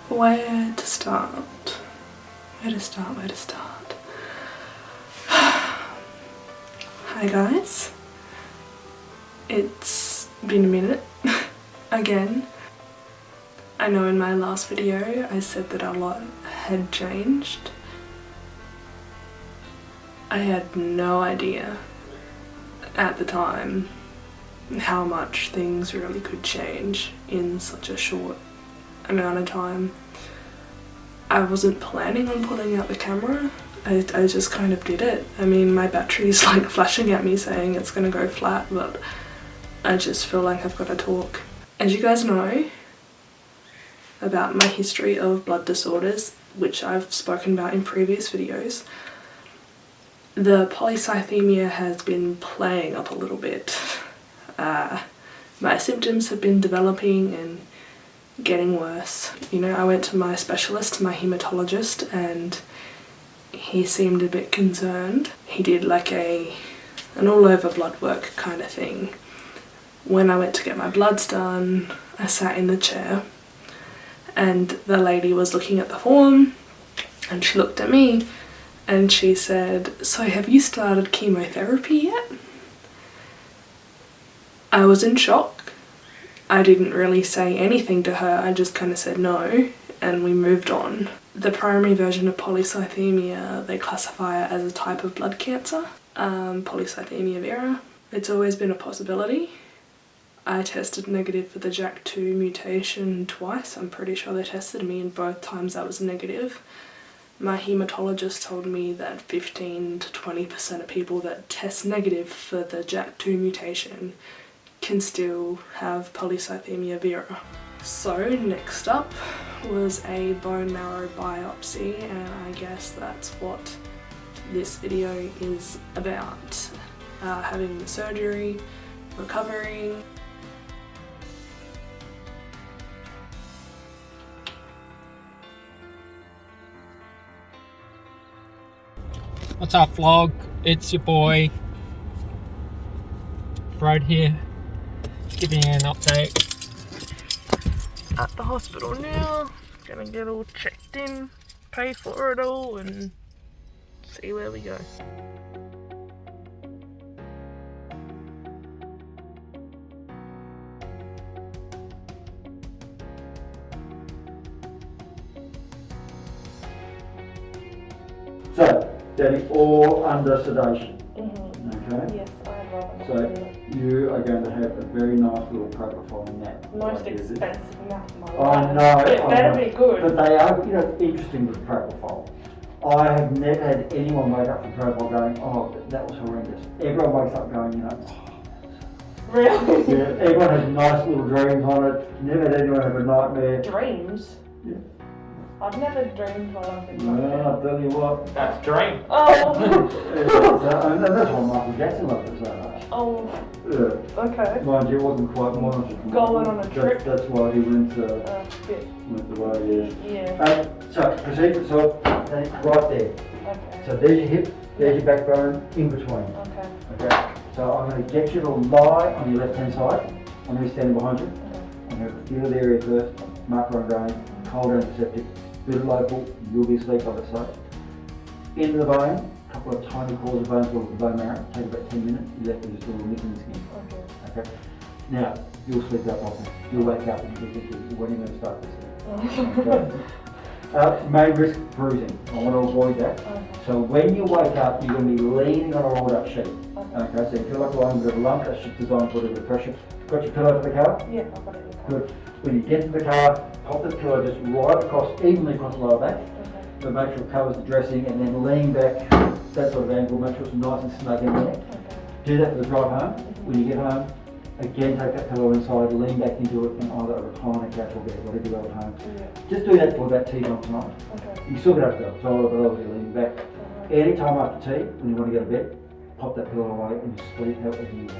Where to start? Where to start? Hi guys. It's been a minute again. I know in my last video I said that a lot had changed. I had no idea at the time how much things really could change in such a short amount of time. I wasn't planning on pulling out the camera. I just kind of did it. I mean, my battery's like flashing at me saying it's gonna go flat, but I just feel like I've got to talk. As you guys know about my history of blood disorders, which I've spoken about in previous videos, the polycythemia has been playing up a little bit. My symptoms have been developing and getting worse. You know, I went to my specialist, my hematologist, and he seemed a bit concerned. He did like an all-over blood work kind of thing. When I went to get my bloods done, I sat in the chair and the lady was looking at the form and she looked at me and she said, "So have you started chemotherapy yet?" I was in shock. I didn't really say anything to her, I just kind of said no and we moved on. The primary version of polycythemia, they classify it as a type of blood cancer, polycythemia vera. It's always been a possibility. I tested negative for the JAK2 mutation twice. I'm pretty sure they tested me and both times I was negative. My hematologist told me that 15 to 20% of people that test negative for the JAK2 mutation can still have polycythemia vera. So next up was a bone marrow biopsy, and I guess that's what this video is about. Having the surgery, recovering. What's up, vlog? It's your boy Fred here, giving you an update. At the hospital now, gonna get all checked in, pay for it all and see where we go. So, that is all under sedation. Okay? Yes, I am. So, you are going to have a very nice little propofol in that. Most expensive mouth in my I life. know. It better be good. But they are, you know, interesting with propofol. I have never had anyone wake up from propofol going, "Oh, that was horrendous." Everyone wakes up going, you know, "Oh." Really? Yeah, everyone has nice little dreams on it. Never had anyone have a nightmare. Dreams? Yeah. I've never dreamed while I've been Well, I'll tell you what. That's dream. Oh! And that's why Michael Jackson loved it so much. Oh, Yeah. okay. Mind you, it wasn't quite monitored. Going on a trip. That's why he went Bit. the way he is. Yeah. So, procedure, so right there. Okay. So there's your hip, there's your backbone, in between. Okay. Okay. So I'm going to get you to lie on your left hand side. I'm going to be standing behind you. I'm going to feel the area first, marker on grain, cold antiseptic, bit of local, you'll be asleep like I say. In the bone, a couple of tiny pores of bones called the bone marrow, take about 10 minutes, you're left with just a little nick in the skin. Okay. Now, you'll sleep that properly. You'll wake up and you'll think, when are you going to start this thing? Okay. May risk bruising. I want to avoid that. So when you wake up, you're going to be leaning on a rolled up sheet. Okay, so you feel like lying with a lump, that sheet's designed for a bit of pressure. Got your pillow for the car? Yeah, I've got it in the car. Good. When you get to the car, pop the pillow just right across, evenly across the lower back. But make sure it covers the dressing and then lean back, that sort of angle, make sure it's nice and snug in there. Do that for the drive home. When you get home, again take that pillow inside, lean back into it in either a recliner, couch or bed, whatever you have at home. Just do that for about tea time tonight. You still get up to the toilet, but obviously leaning back. Any time after tea, when you want to go to bed, pop that pillow away and just sleep however you want to.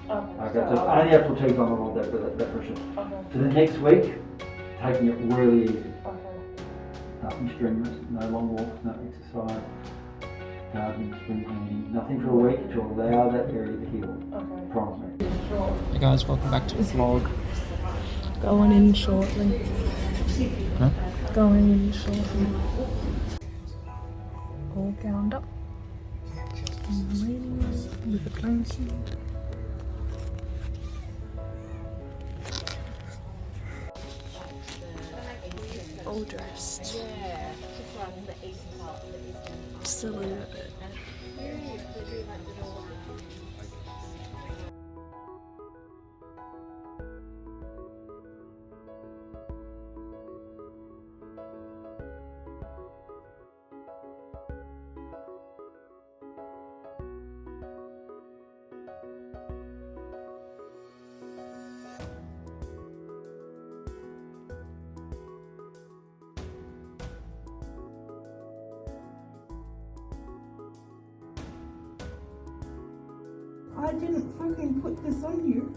Okay, so only after tea time I want that pressure. So the next week, taking it really easy. Nothing strenuous, no long walks, no exercise, gardening, spring cleaning, nothing for a week to allow that area to heal. Promise me. Hey guys, welcome back to the vlog. Going in shortly. Huh? Going in shortly. All gowned up. In the waiting room with a blankie. All dressed. Still in a bit. I didn't fucking put this on you.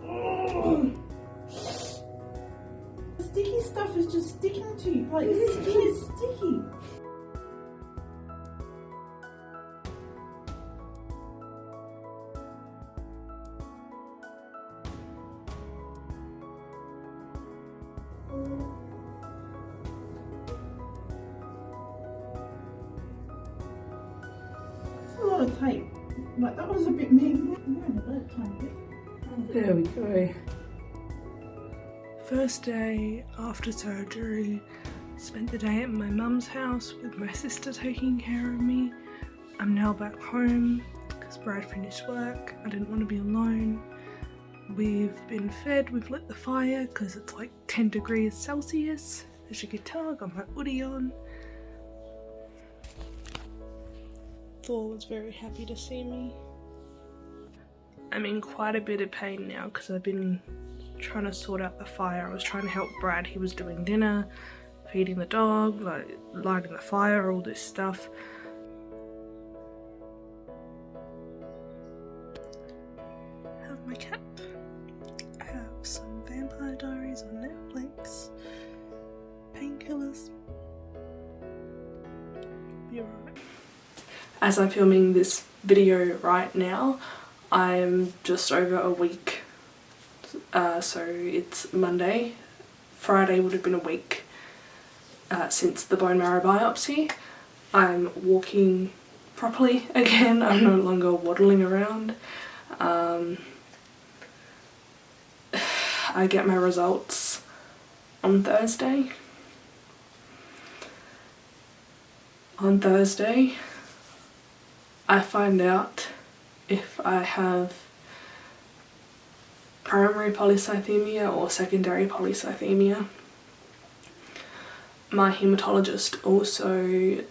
Oh. The sticky stuff is just sticking to you. Like, your skin is sticky. That's a lot of tape. Like, that was a bit mean. Yeah, that tiny bit. There we go. First day after surgery, spent the day at my mum's house with my sister taking care of me. I'm now back home because Brad finished work. I didn't want to be alone. We've been fed, we've lit the fire because it's like 10 degrees Celsius. As you can tell, I got my hoodie on. Thor was very happy to see me. I'm in quite a bit of pain now because I've been trying to sort out the fire. I was trying to help Brad, he was doing dinner, feeding the dog, like lighting the fire, all this stuff. I have my cap. I have some Vampire Diaries on Netflix. Painkillers. Be alright. As I'm filming this video right now, I'm just over a week, so it's Monday. Friday would have been a week since the bone marrow biopsy. I'm walking properly again, I'm no longer waddling around. I get my results on Thursday. On Thursday, I find out if I have primary polycythemia or secondary polycythemia. My hematologist also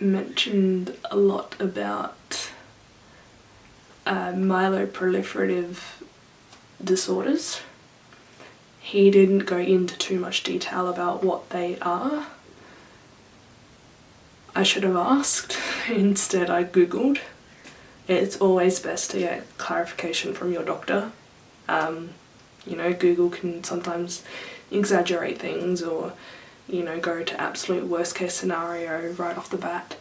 mentioned a lot about myeloproliferative disorders. He didn't go into too much detail about what they are. I should have asked, instead I googled. It's always best to get clarification from your doctor. You know, Google can sometimes exaggerate things or, you know, go to absolute worst case scenario right off the bat.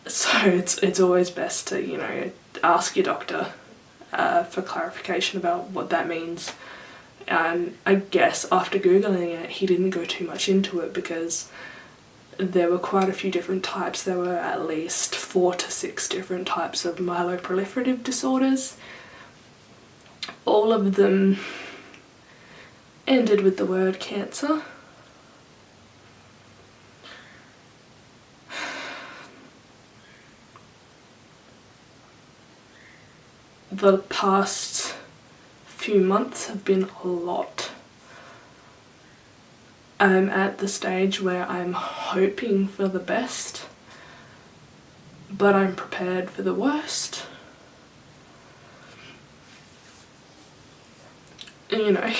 So it's always best to, you know, ask your doctor for clarification about what that means. And I guess after Googling it, he didn't go too much into it because there were quite a few different types. There were at least 4 to 6 different types of myeloproliferative disorders. All of them ended with the word cancer. The past few months have been a lot. I'm at the stage where I'm hoping for the best, but I'm prepared for the worst. You know,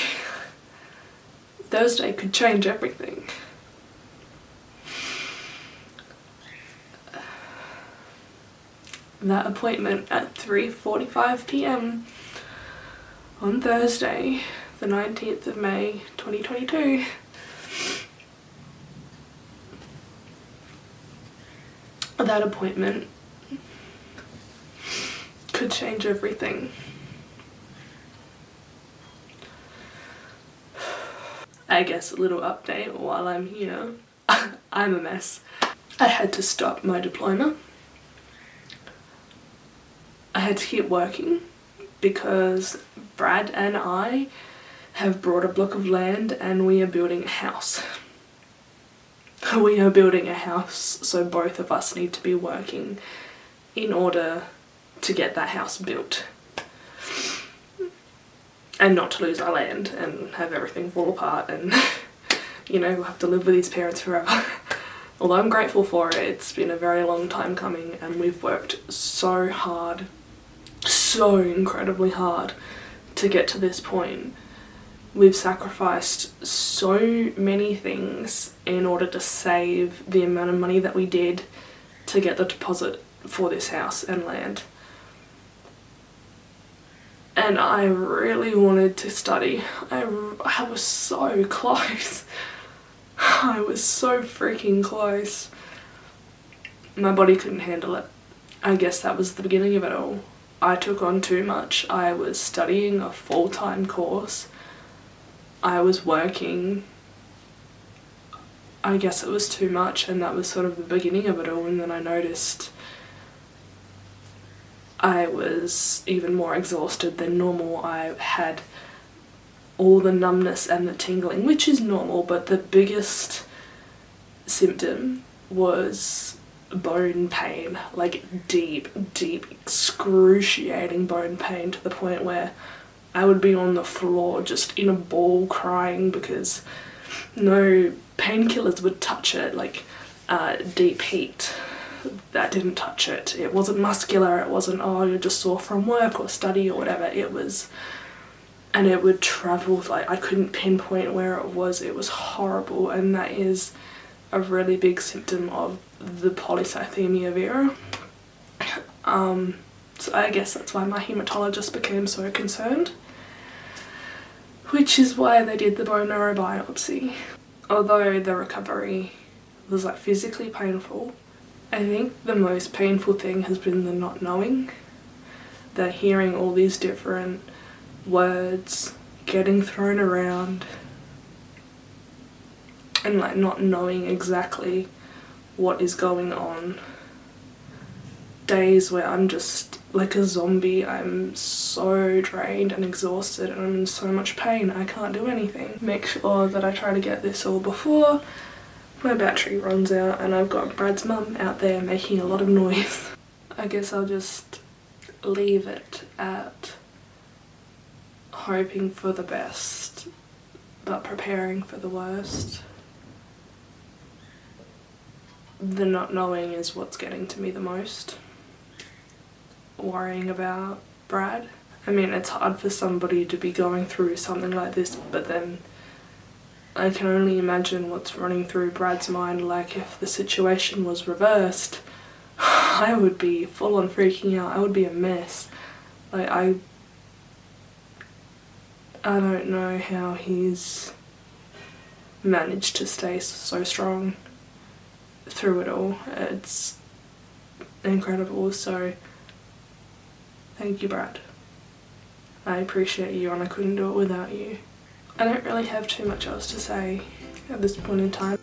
Thursday could change everything. That appointment at 3:45 p.m. on Thursday, the 19th of May 2022. That appointment could change everything. I guess a little update while I'm here. I'm a mess. I had to stop my diploma. I had to keep working because Brad and I have bought a block of land and we are building a house. We are building a house, so both of us need to be working in order to get that house built. And not to lose our land and have everything fall apart and, you know, we'll have to live with his parents forever. Although I'm grateful for it, it's been a very long time coming and we've worked so hard, so incredibly hard to get to this point. We've sacrificed so many things in order to save the amount of money that we did to get the deposit for this house and land. And I really wanted to study. I was so close. I was so freaking close. My body couldn't handle it. I guess that was the beginning of it all. I took on too much. I was studying a full-time course. I was working. I guess it was too much, and that was sort of the beginning of it all, and then I noticed I was even more exhausted than normal. I had all the numbness and the tingling, which is normal, but the biggest symptom was bone pain, like deep, excruciating bone pain, to the point where I would be on the floor just in a ball crying because no painkillers would touch it, like deep heat. That didn't touch it. It wasn't muscular, it wasn't, oh, you're just sore from work or study or whatever. It was, and it would travel, like I couldn't pinpoint where it was horrible, and that is a really big symptom of the polycythemia vera. So I guess that's why my hematologist became so concerned, which is why they did the bone marrow biopsy. Although the recovery was like physically painful, I think the most painful thing has been the not knowing, the hearing all these different words getting thrown around and like not knowing exactly what is going on. Days where I'm just like a zombie. I'm so drained and exhausted and I'm in so much pain I can't do anything. Make sure that I try to get this all before my battery runs out and I've got Brad's mum out there making a lot of noise. I guess I'll just leave it at hoping for the best but preparing for the worst. The not knowing is what's getting to me the most. Worrying about Brad. I mean, it's hard for somebody to be going through something like this, but then I can only imagine what's running through Brad's mind. Like, if the situation was reversed, I would be full on freaking out. I would be a mess. Like, I don't know how he's managed to stay so strong through it all. It's incredible. So thank you, Brad. I appreciate you and I couldn't do it without you. I don't really have too much else to say at this point in time.